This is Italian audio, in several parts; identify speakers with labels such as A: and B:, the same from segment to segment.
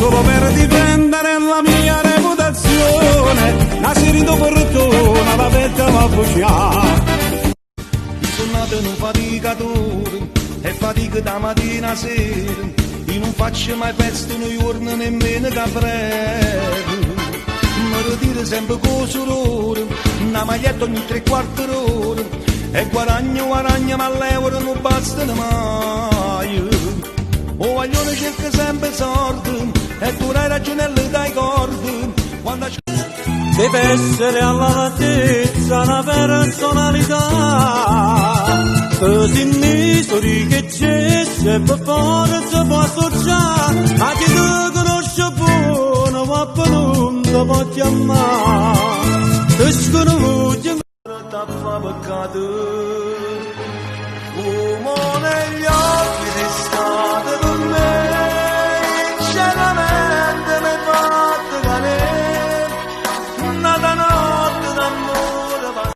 A: solo per difendere la mia reputazione, la serie di fortuna, la vetta va a bruciare. Sono nato in un faticatore e fatico da mattina a sera, io non faccio mai festa un giorno nemmeno caprero, mi ritiro sempre con sorore, una maglietta ogni 3/4 d'ora, e guadagno ma l'euro non bastano mai. O vaglione cerca sempre sordi e tu hai ragionello dai cordi quando deve essere all'altezza una personalità così misuri che c'è se per forza può associare a chi tu conosce buono ma per non ti può chiamare ti sconosci tappa peccato uomo negli occhi di stato per me ciecamente mi fatto cadere nata notte d'amore.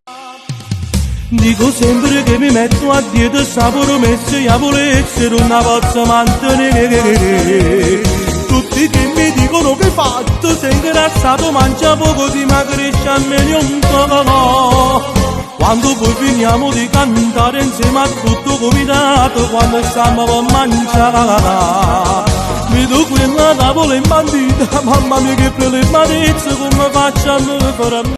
A: Dico sempre che mi metto a dieta sta promessa e volesse non la posso mantenere. Tutti che mi dicono che hai fatto sei ingrassato, mangia poco ti ma cresce almeno un po'. Quando poi finiamo di cantare insieme a tutto il comitato, quando stiamo per mangiare mi do quella tavola imbandita, mamma mia che prelibatezza, come facciamo per me.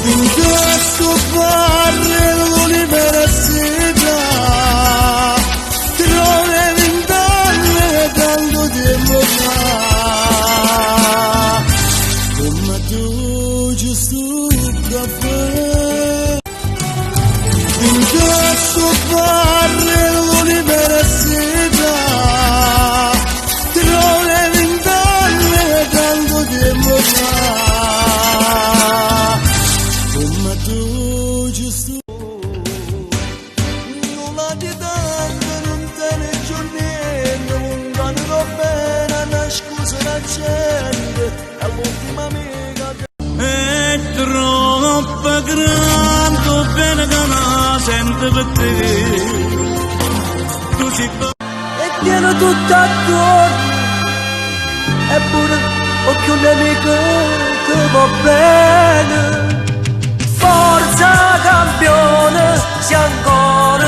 A: In questo barrio l'università trovi vent'anni tanto tempo fa, come tu giusto caffè. In questo barrio l'università trovi vent'anni tanto tempo fa. Nulla di tanto non te ne giornendo, un canto bene, una scusa la gente, è l'ultima amica che è troppo grande, bene che non sente per te, tu sei e tieni tutto attorno, eppure occhio nemico che va bene. Forza campione, sia ancora